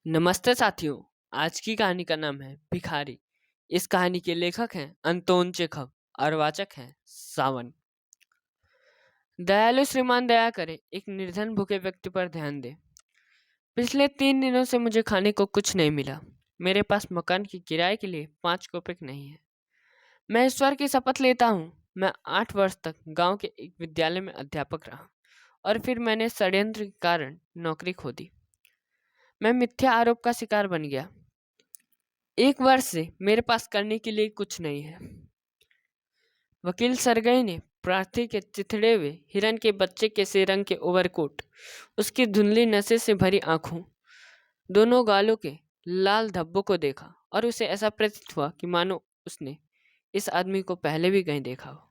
नमस्ते साथियों। आज की कहानी का नाम है भिखारी। इस कहानी के लेखक हैं अंतोन चेखव और वाचक हैं सावन। दयालु श्रीमान दया करे, एक निर्धन भूखे व्यक्ति पर ध्यान दे। पिछले 3 दिनों से मुझे खाने को कुछ नहीं मिला। मेरे पास मकान की किराए के लिए 5 कौपिक नहीं है। मैं ईश्वर की शपथ लेता हूँ, मैं 8 वर्ष तक गांव के एक विद्यालय में अध्यापक रहा और फिर मैंने षड्यंत्र के कारण नौकरी खो दी। मैं मिथ्या आरोप का शिकार बन गया। 1 वर्ष से मेरे पास करने के लिए कुछ नहीं है। वकील सरगई ने प्रार्थी के चिथड़े हुए हिरन के बच्चे के से रंग के ओवरकोट, उसकी धुंधली नशे से भरी आंखों, दोनों गालों के लाल धब्बों को देखा और उसे ऐसा प्रतीत हुआ कि मानो उसने इस आदमी को पहले भी कहीं देखा हो।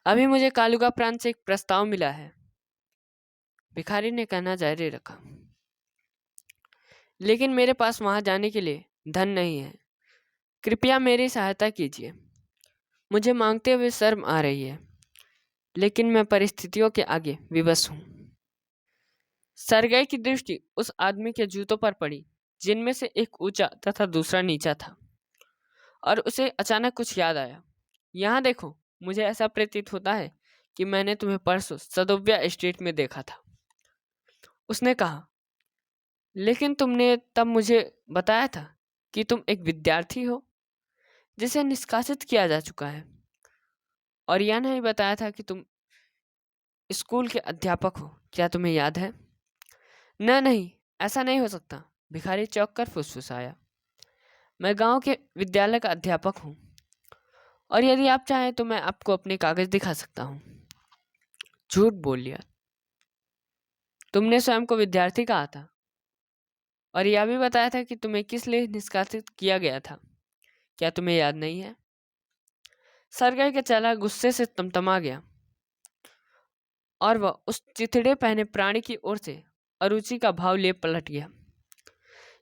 अभी मुझे कालुगा प्रांत से एक प्रस्ताव मिला है, भिखारी ने कहना जारी रखा, लेकिन मेरे पास वहां जाने के लिए धन नहीं है। कृपया मेरी सहायता कीजिए। मुझे मांगते हुए शर्म आ रही है, लेकिन मैं परिस्थितियों के आगे विवश हूं। सरगई की दृष्टि उस आदमी के जूतों पर पड़ी, जिनमें से एक ऊंचा तथा दूसरा नीचा था, और उसे अचानक कुछ याद आया। यहाँ देखो, मुझे ऐसा प्रतीत होता है कि मैंने तुम्हें परसों सदोव्या स्ट्रीट में देखा था। उसने कहा, लेकिन तुमने तब मुझे बताया था कि तुम एक विद्यार्थी हो जिसे निष्कासित किया जा चुका है, और यह नहीं बताया था कि तुम स्कूल के अध्यापक हो। क्या तुम्हें याद है? नहीं, ऐसा नहीं हो सकता, भिखारी चौंक कर फुसफुसाया। मैं गांव के विद्यालय का अध्यापक हूँ, और यदि आप चाहें तो मैं आपको अपने कागज दिखा सकता हूँ। झूठ बोल लिया। तुमने स्वयं को विद्यार्थी कहा था, और यह भी बताया था कि तुम्हें किस लिए निष्कासित किया गया था। क्या तुम्हें याद नहीं है? सरगई का चेहरा गुस्से से तमतमा गया, और वह उस चिथड़े पहने प्राणी की ओर से अरुचि का भाव ले पलट गया।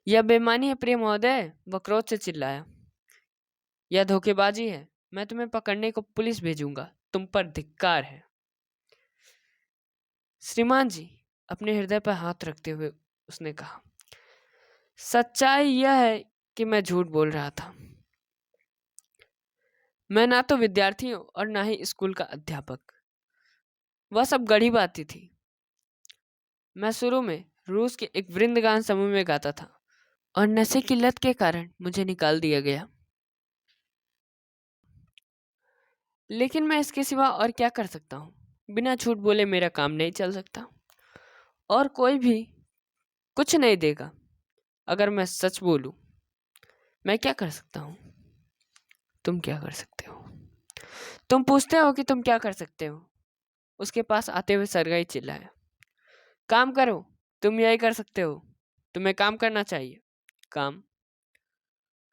यह बेईमानी है प्रिय महोदय, वह क्रोध से चिल्लाया। यह धोखेबाजी है। मैं तुम्हें पकड़ने को पुलिस भेजूंगा। तुम पर धिक्कार है। श्रीमान जी, अपने हृदय पर हाथ रखते हुए उसने कहा, सच्चाई यह है कि मैं झूठ बोल रहा था। मैं ना तो विद्यार्थी हूं और ना ही स्कूल का अध्यापक। वह सब गढ़ी बातें थी। मैं शुरू में रूस के एक वृंदगान समूह में गाता था, और नशे की लत के कारण मुझे निकाल दिया गया। लेकिन मैं इसके सिवा और क्या कर सकता हूँ? बिना झूठ बोले मेरा काम नहीं चल सकता, और कोई भी कुछ नहीं देगा अगर मैं सच बोलूं। मैं क्या कर सकता हूँ? तुम क्या कर सकते हो? तुम पूछते हो कि तुम क्या कर सकते हो? उसके पास आते हुए सरगाई चिल्लाया, काम करो। तुम यही कर सकते हो। तुम्हें काम करना चाहिए। काम?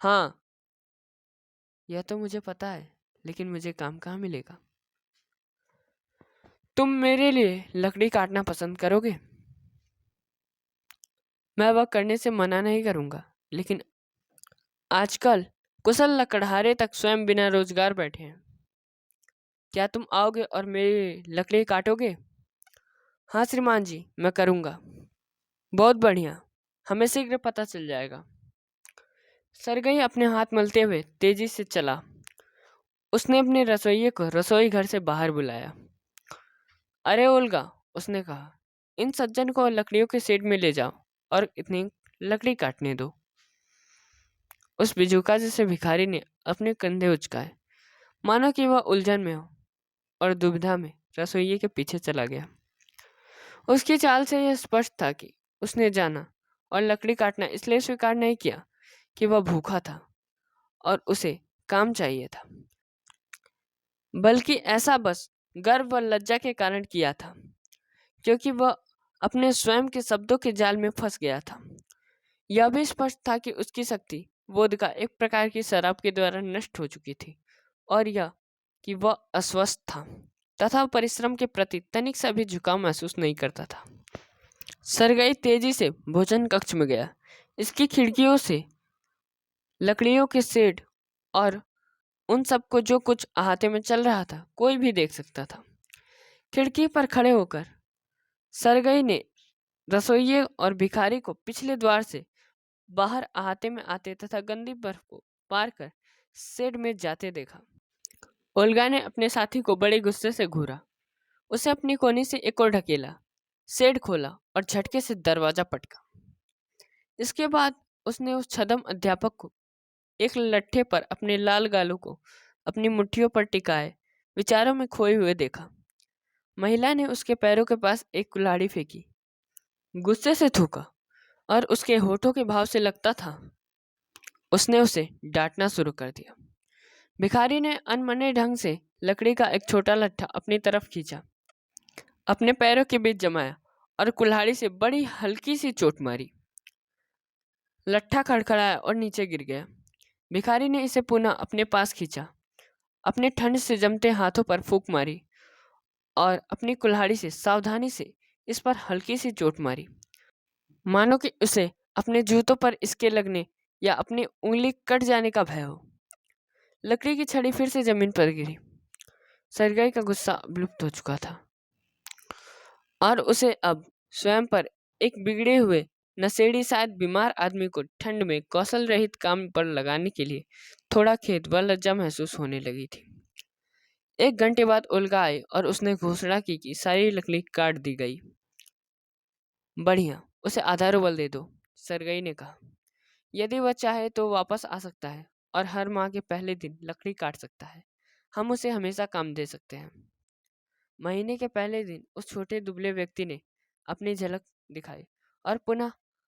हाँ, यह तो मुझे पता है, लेकिन मुझे काम कहाँ मिलेगा? तुम मेरे लिए लकड़ी काटना पसंद करोगे? मैं वह करने से मना नहीं करूंगा, लेकिन आजकल कुशल लकड़हारे तक स्वयं बिना रोजगार बैठे हैं। क्या तुम आओगे और मेरी लकड़ी काटोगे? हाँ श्रीमान जी, मैं करूंगा। बहुत बढ़िया, हमें शीघ्र पता चल जाएगा। सरगई अपने हाथ मलते हुए तेजी से चला। उसने अपने रसोइये को रसोई घर से बाहर बुलाया। अरे ओल्गा, उसने कहा, इन सज्जन को लकड़ियों के शेड में ले जाओ और इतनी लकड़ी काटने दो। उस बिजुका जैसे भिखारी ने अपने कंधे उचकाए, मानो कि वह उलझन में हो, और दुविधा में रसोइये के पीछे चला गया। उसकी चाल से यह स्पष्ट था कि उसने जाना और लकड़ी काटना इसलिए स्वीकार नहीं किया कि वह भूखा था और उसे काम चाहिए था, बल्कि ऐसा बस गर्व व लज्जा के कारण किया था, क्योंकि वह अपने स्वयं के शब्दों के जाल में फंस गया था। यह भी स्पष्ट था कि उसकी शक्ति वोदका एक प्रकार की शराब के द्वारा नष्ट हो चुकी थी, और यह कि वह अस्वस्थ था तथा परिश्रम के प्रति तनिक सा भी झुकाव महसूस नहीं करता था। सरगई तेजी से भोजन कक्ष में गया। इसकी खिड़कियों से लकड़ियों के शेड और उन सबको जो कुछ अहाते में चल रहा था कोई भी देख सकता था। खिड़की पर खड़े होकर सरगई ने रसोइये और भिखारी को पिछले द्वार से बाहर अहाते में आते तथा गंदी बर्फ को पार कर शेड में जाते देखा। ओल्गा ने अपने साथी को बड़े गुस्से से घूरा, उसे अपनी कोनी से एक और ढकेला, शेड खोला और झटके से दरवाजा पटका। इसके बाद उसने उस छदम अध्यापक को एक लट्ठे पर अपने लाल गालों को अपनी मुट्ठियों पर टिकाए विचारों में खोए हुए देखा। महिला ने उसके पैरों के पास एक कुल्हाड़ी फेंकी, गुस्से से थूका और उसके होठों के भाव से लगता था उसने उसे डांटना शुरू कर दिया। भिखारी ने अनमने ढंग से लकड़ी का एक छोटा लट्ठा अपनी तरफ खींचा, अपने पैरों के बीच जमाया और कुल्हाड़ी से बड़ी हल्की सी चोट मारी। लट्ठा खड़खड़ाया और नीचे गिर गया। भिखारी ने इसे पुनः अपने पास खींचा, अपने ठंड से जमते हाथों पर फूंक मारी और अपनी कुल्हाड़ी से सावधानी से इस पर हल्की सी चोट मारी, मानो कि उसे अपने जूतों पर इसके लगने या अपनी उंगली कट जाने का भय हो। लकड़ी की छड़ी फिर से जमीन पर गिरी। सरगाई का गुस्सा विलुप्त हो चुका था और उसे अब स्वयं पर एक बिगड़े हुए नशेड़ी शायद बीमार आदमी को ठंड में कौशल रहित काम पर लगाने के लिए थोड़ा खेद व लज्जा महसूस होने लगी थी। 1 घंटे बाद ओल्गा आई और उसने घोषणा की कि सारी लकड़ी काट दी गई। बढ़िया, उसे आधा रूबल दे दो, सरगई ने कहा। यदि वह चाहे तो वापस आ सकता है और हर माह के पहले दिन लकड़ी काट सकता है। हम उसे हमेशा काम दे सकते हैं। महीने के पहले दिन उस छोटे दुबले व्यक्ति ने अपनी झलक दिखाई और पुनः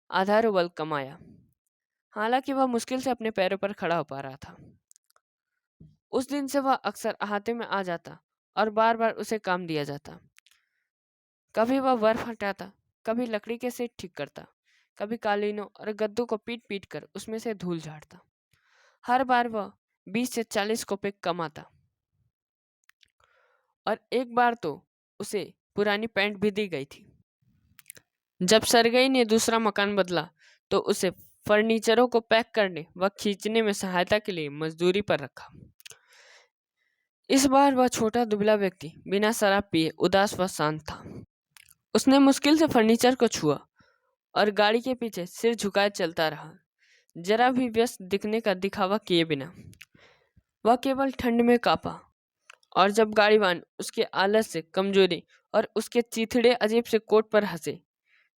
आधा रूबल कमाया। हालांकि वह मुश्किल से अपने पैरों पर खड़ा हो पा रहा था। उस दिन से वह अक्सर अहाते में आ जाता और बार बार उसे काम दिया जाता। कभी वह बर्फ हटाता, कभी लकड़ी के सेट ठीक करता, कभी कालीनों और गद्दों को पीट पीट कर उसमें से धूल झाड़ता। हर बार वह 20 से 40 कोपेक कमाता और एक बार तो उसे पुरानी पैंट भी दी गई थी। जब सरगई ने दूसरा मकान बदला तो उसे फर्नीचरों को पैक करने व खींचने में सहायता के लिए मजदूरी पर रखा। इस बार वह छोटा दुबला व्यक्ति बिना शराब पिए उदास व शांत था। उसने मुश्किल से फर्नीचर को छुआ और गाड़ी के पीछे सिर झुकाए चलता रहा, जरा भी व्यस्त दिखने का दिखावा किए बिना। वह केवल ठंड में कांपा और जब गाड़ीवान उसके आलस से, कमजोरी और उसके चीथड़े अजीब से कोट पर हंसे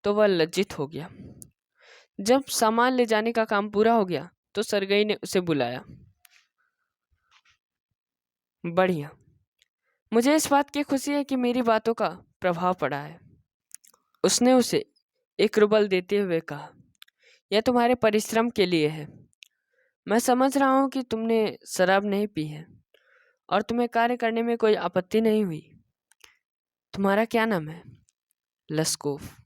तो वह लज्जित हो गया। जब सामान ले जाने का काम पूरा हो गया तो सरगई ने उसे बुलाया। बढ़िया, मुझे इस बात की खुशी है कि मेरी बातों का प्रभाव पड़ा है, उसने उसे 1 रूबल देते हुए कहा। यह तुम्हारे परिश्रम के लिए है। मैं समझ रहा हूँ कि तुमने शराब नहीं पी है और तुम्हें कार्य करने में कोई आपत्ति नहीं हुई। तुम्हारा क्या नाम है? लस्कोफ।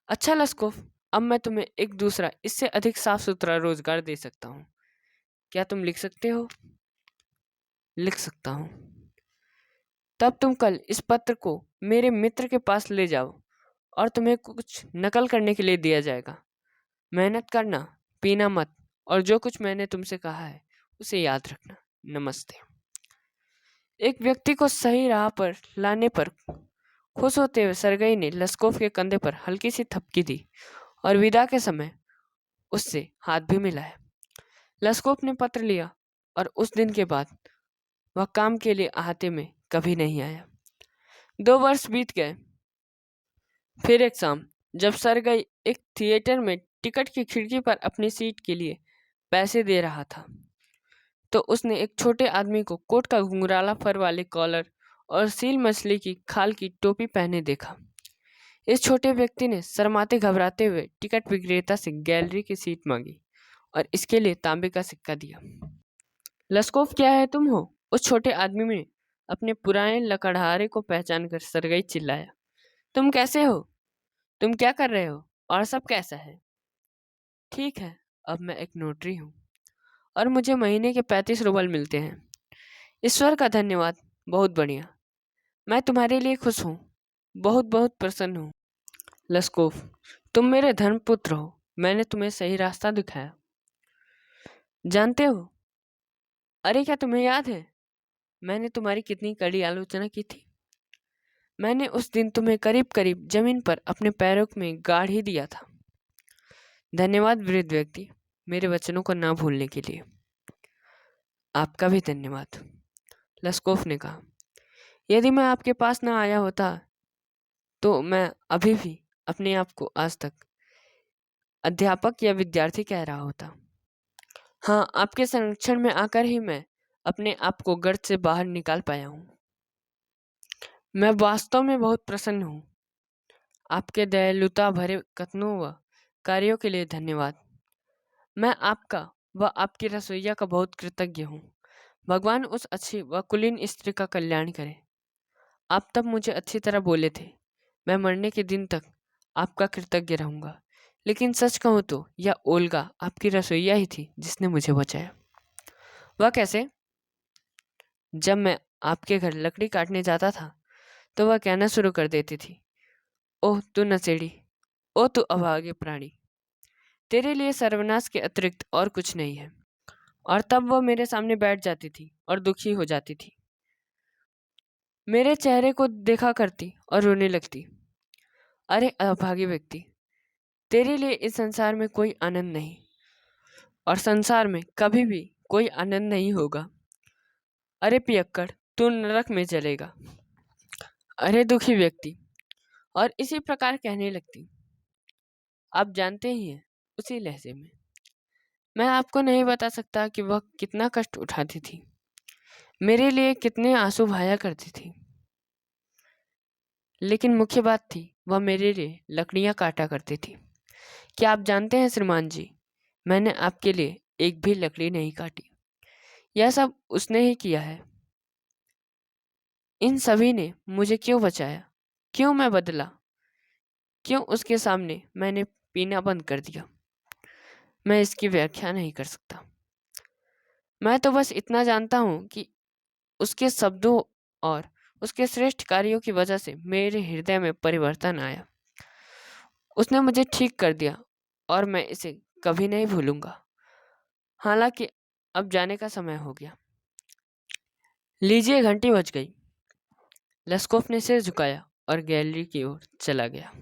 अच्छा लस्कोफ, अब मैं तुम्हें एक दूसरा इससे अधिक साफ सुथरा रोजगार दे सकता हूँ। क्या तुम लिख सकते हो? लिख सकता हूँ। तब तुम कल इस पत्र को मेरे मित्र के पास ले जाओ और तुम्हें कुछ नकल करने के लिए दिया जाएगा। मेहनत करना, पीना मत और जो कुछ मैंने तुमसे कहा है उसे याद रखना। नमस्ते। एक व्यक्ति को सही राह पर लाने पर खुश होते हुए सरगई ने लस्कोफ के कंधे पर हल्की सी थपकी दी और विदा के समय उससे हाथ भी मिलाया। लस्कोफ ने पत्र लिया और उस दिन के बाद वह काम के लिए अहाते में कभी नहीं आया। 2 वर्ष बीत गए। फिर एक शाम जब सरगई एक थिएटर में टिकट की खिड़की पर अपनी सीट के लिए पैसे दे रहा था तो उसने एक छोटे आदमी को कोट का घुंघराला फर वाले कॉलर और सील मछली की खाल की टोपी पहने देखा। इस छोटे व्यक्ति ने शर्माते घबराते हुए टिकट विक्रेता से गैलरी की सीट मांगी और इसके लिए तांबे का सिक्का दिया। लस्कोफ, क्या है तुम हो? उस छोटे आदमी ने अपने पुराने लकड़हारे को पहचान कर सरगई चिल्लाया। तुम कैसे हो? तुम क्या कर रहे हो? और सब कैसा है? ठीक है, अब मैं एक नोटरी हूँ और मुझे महीने के 35 रूबल मिलते हैं। ईश्वर का धन्यवाद, बहुत बढ़िया। मैं तुम्हारे लिए खुश हूँ, बहुत बहुत प्रसन्न हूँ। लस्कोफ, तुम मेरे धर्मपुत्र हो। मैंने तुम्हें सही रास्ता दिखाया, जानते हो? अरे क्या तुम्हें याद है मैंने तुम्हारी कितनी कड़ी आलोचना की थी? मैंने उस दिन तुम्हें करीब करीब जमीन पर अपने पैरों में गाड़ ही दिया था। धन्यवाद वृद्ध व्यक्ति, मेरे वचनों को ना भूलने के लिए। आपका भी धन्यवाद, लस्कोफ ने कहा। यदि मैं आपके पास ना आया होता तो मैं अभी भी अपने आप को आज तक अध्यापक या विद्यार्थी कह रहा होता। हाँ, आपके संरक्षण में आकर ही मैं अपने आप को गर्त से बाहर निकाल पाया हूँ। मैं वास्तव में बहुत प्रसन्न हूँ। आपके दयालुता भरे कथनों व कार्यों के लिए धन्यवाद। मैं आपका व आपकी रसोइया का बहुत कृतज्ञ हूँ। भगवान उस अच्छी व कुलीन स्त्री का कल्याण करे। आप तब मुझे अच्छी तरह बोले थे। मैं मरने के दिन तक आपका कृतज्ञ रहूंगा। लेकिन सच कहूँ तो यह ओल्गा आपकी रसोइया ही थी जिसने मुझे बचाया। वह कैसे? जब मैं आपके घर लकड़ी काटने जाता था तो वह कहना शुरू कर देती थी, ओह तू नशेड़ी, ओह तू अभागे प्राणी, तेरे लिए सर्वनाश के अतिरिक्त और कुछ नहीं है। और तब वह मेरे सामने बैठ जाती थी और दुखी हो जाती थी। मेरे चेहरे को देखा करती और रोने लगती। अरे अभागे व्यक्ति, तेरे लिए इस संसार में कोई आनंद नहीं और संसार में कभी भी कोई आनंद नहीं होगा। अरे पियक्कड़, तू नरक में जलेगा। अरे दुखी व्यक्ति, और इसी प्रकार कहने लगती। आप जानते ही हैं, उसी लहजे में। मैं आपको नहीं बता सकता कि वह कितना कष्ट उठाती थी, मेरे लिए कितने आंसू बहाया करती थी। लेकिन मुख्य बात थी, वह मेरे लिए लकड़ियां काटा करती थी। क्या आप जानते हैं श्रीमान जी, मैंने आपके लिए एक भी लकड़ी नहीं काटी। यह सब उसने ही किया है। इन सभी ने मुझे क्यों बचाया, क्यों मैं बदला, क्यों उसके सामने मैंने पीना बंद कर दिया, मैं इसकी व्याख्या नहीं कर सकता। मैं तो बस इतना जानता हूँ कि उसके शब्दों और उसके श्रेष्ठ कार्यों की वजह से मेरे हृदय में परिवर्तन आया। उसने मुझे ठीक कर दिया और मैं इसे कभी नहीं भूलूंगा। हालांकि अब जाने का समय हो गया। लीजिए, घंटी बज गई। लस्कोफ ने सिर झुकाया और गैलरी की ओर चला गया।